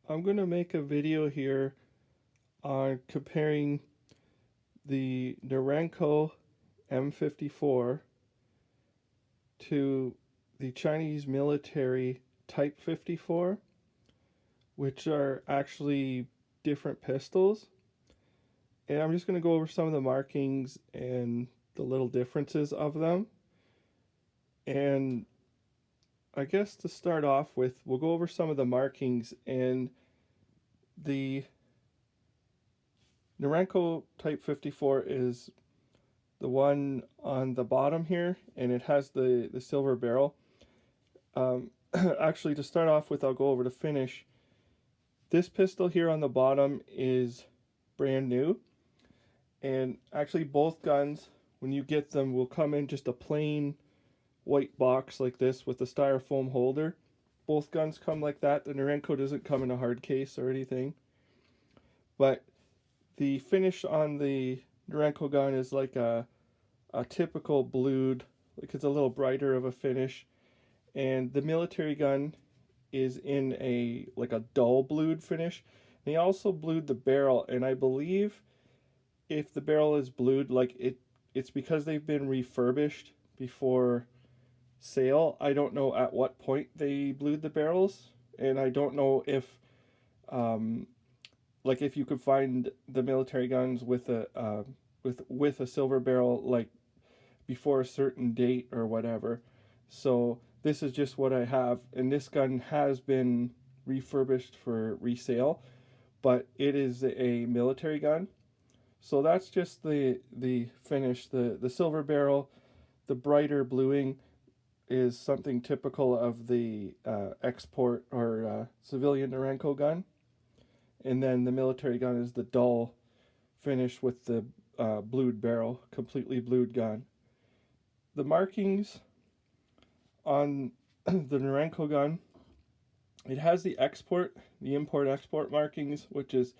I'm going to make a video here on comparing the Norinco M54 to the Chinese military Type 54, which are actually different pistols. And I'm just going to go over some of the markings and the little differences of them. And I guess to start off with, we'll go over some of the markings. And the Norinco Type 54 is the one on the bottom here, and it has the silver barrel. Actually, to start off with, I'll go over to finish. This pistol here on the bottom is brand new, and actually both guns, when you get them, will come in just a plain white box like this with a styrofoam holder. Both guns come like that. The Norinco doesn't come in a hard case or anything, but the finish on the Norinco gun is like a typical blued, like it's a little brighter of a finish, and the military gun is in a like a dull blued finish. They also blued the barrel, and I believe if the barrel is blued, like it's because they've been refurbished before sale. I don't know at what point they blued the barrels, and I don't know if like if you could find the military guns with a with a silver barrel like before a certain date or whatever. So this is just what I have, and this gun has been refurbished for resale, but it is a military gun. So that's just the finish. The silver barrel, the brighter bluing is something typical of the export or civilian Norinco gun, and then the military gun is the dull finish with the blued barrel, completely blued gun. The markings on the Norinco gun, it has the import-export markings, which is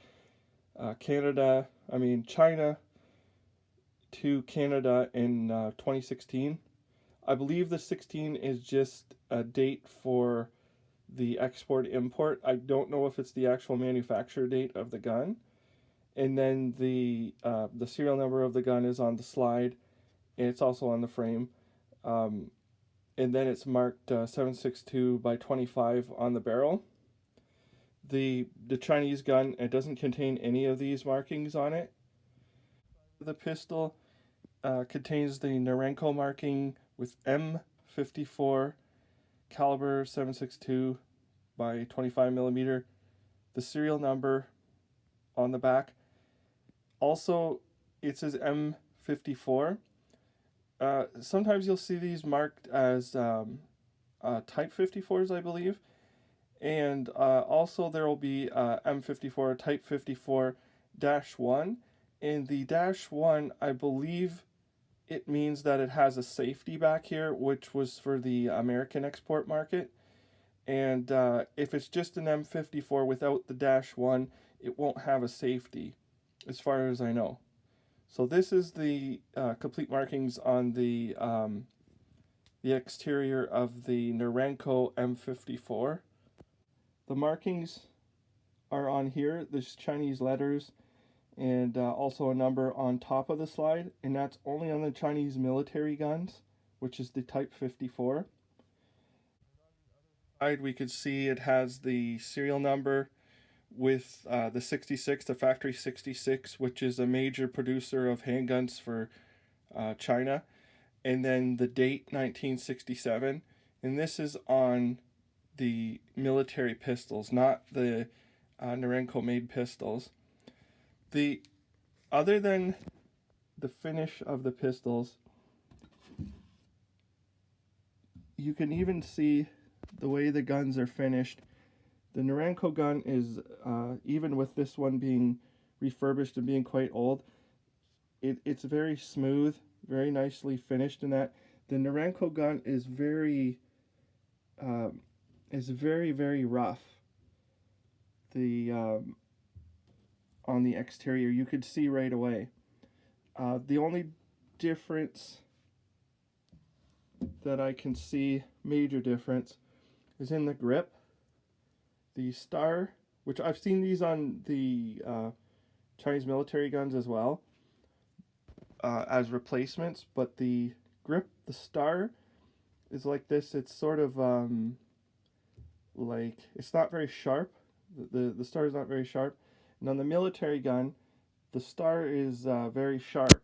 China to Canada in 2016. I believe the 16 is just a date for the export-import. I don't know if it's the actual manufacturer date of the gun. And then the serial number of the gun is on the slide, and it's also on the frame. And then it's marked 762 by 25 on the barrel. The Chinese gun, it doesn't contain any of these markings on it. The pistol contains the Norinco marking with M54 caliber 762 by 25 millimeter. The serial number on the back. Also, it says M54. Sometimes you'll see these marked as Type 54s, I believe. And also there will be M54 Type 54-1. And the -1, I believe it means that it has a safety back here, which was for the American export market. And if it's just an M54 without the -1, it won't have a safety, as far as I know. So this is the complete markings on the exterior of the Norinco M54. The markings are on here. There's Chinese letters and also a number on top of the slide, and that's only on the Chinese military guns, which is the Type 54. We could see it has the serial number with the 66, the factory 66, which is a major producer of handguns for China, and then the date 1967, and this is on the military pistols, not the Norinco made pistols. The other than the finish of the pistols, you can even see the way the guns are finished. The Norinco gun is, even with this one being refurbished and being quite old, it's very smooth, very nicely finished in that. The Norinco gun is very, very rough. On the exterior, you could see right away. The only difference that I can see, major difference, is in the grip. The star which I've seen these on the Chinese military guns as well, as replacements. But the grip, the star, is like this. It's sort of like, it's not very sharp. The star is not very sharp. And on the military gun, the star is very sharp.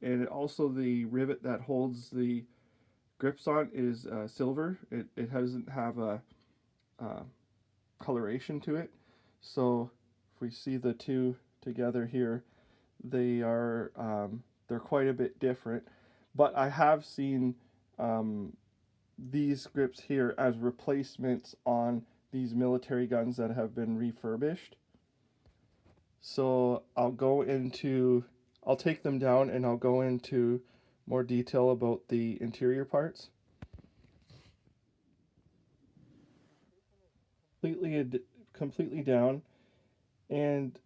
And also the rivet that holds the grips on is silver. It doesn't have a coloration to it. So if we see the two together here, they're quite a bit different. But I have seen these grips here as replacements on these military guns that have been refurbished. So I'll take them down and I'll go into more detail about the interior parts. Completely down, and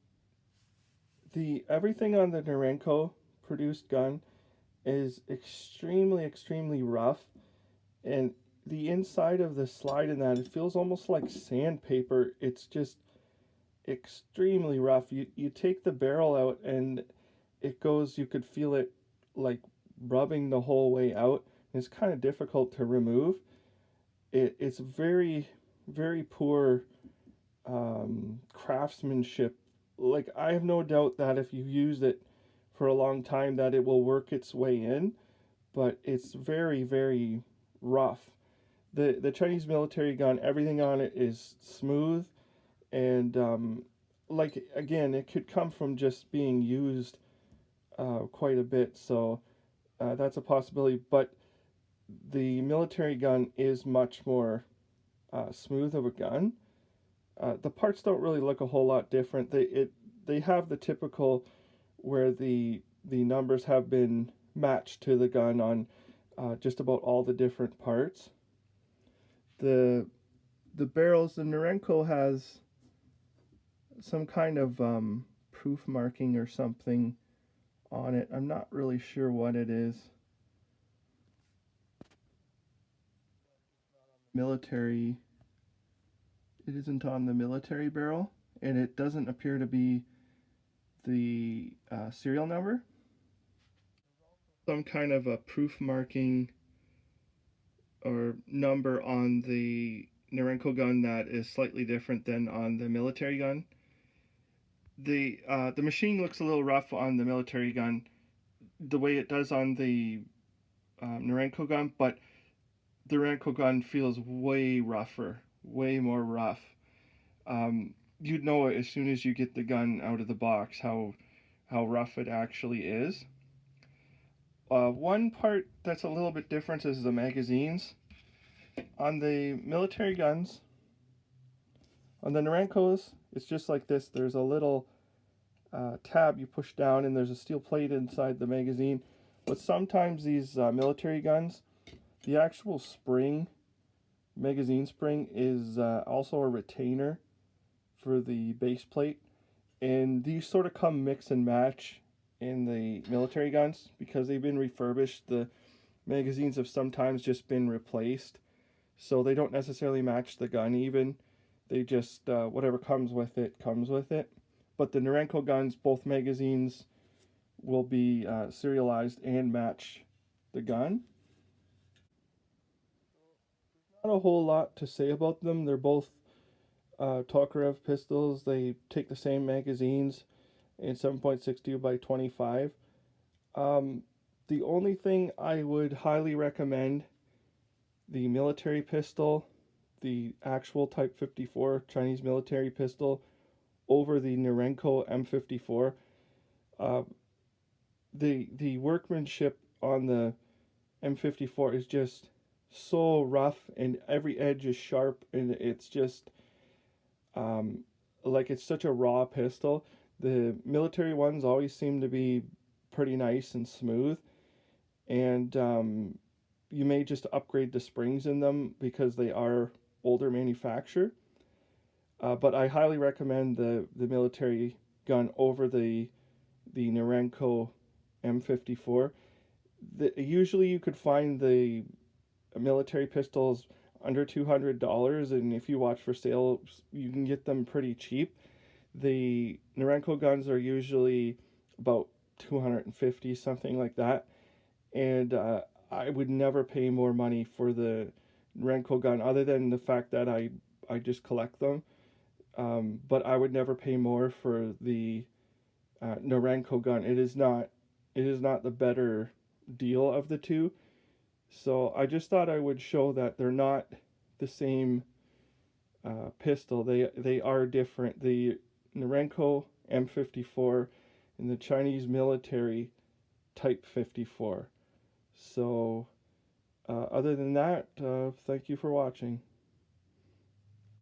the everything on the Norinco produced gun is extremely rough, and the inside of the slide in that, it feels almost like sandpaper. It's just extremely rough. You take the barrel out and you could feel it like rubbing the whole way out. It's kind of difficult to remove. It's very poor craftsmanship. Like, I have no doubt that if you use it for a long time that it will work its way in, but it's very rough. The Chinese military gun, everything on it is smooth, and like, again, it could come from just being used quite a bit, so that's a possibility. But the military gun is much more smooth of a gun. The parts don't really look a whole lot different. They have the typical where the numbers have been matched to the gun on just about all the different parts. The barrels, the Norinco has some kind of proof marking or something on it. I'm not really sure what it is. Military. It isn't on the military barrel, and it doesn't appear to be the serial number. Some kind of a proof marking or number on the Norinco gun that is slightly different than on the military gun. The machine looks a little rough on the military gun, the way it does on the Norinco gun, but the Norinco gun feels way rougher, way more rough. You'd know it as soon as you get the gun out of the box how rough it actually is. One part that's a little bit different is the magazines. On the military guns, on the Norincos, it's just like this. There's a little tab you push down, and there's a steel plate inside the magazine. But sometimes these military guns, the actual spring, magazine spring, is also a retainer for the base plate. And these sort of come mix and match in the military guns because they've been refurbished. The magazines have sometimes just been replaced, so they don't necessarily match the gun even. They just, whatever comes with it, comes with it. But the Norinco guns, both magazines will be serialized and match the gun. Not a whole lot to say about them. They're both tokarev pistols. They take the same magazines in 7.62 by 25. The only thing I would highly recommend, the military pistol, the actual Type 54 Chinese military pistol, over the Norinco M54. The workmanship on the M54 is just so rough, and every edge is sharp, and it's just like, it's such a raw pistol. The military ones always seem to be pretty nice and smooth, and you may just upgrade the springs in them because they are older manufacture. But I highly recommend the military gun over the Norinco M54. Usually you could find the military pistols under $200, and if you watch for sale, you can get them pretty cheap. The Norinco guns are usually about 250, something like that, and I would never pay more money for the Norinco gun, other than the fact that I just collect them. But I would never pay more for the Norinco gun. It is not the better deal of the two. So I just thought I would show that they're not the same pistol. They are different. The Norinco M54 and the Chinese military Type 54. So other than that, thank you for watching.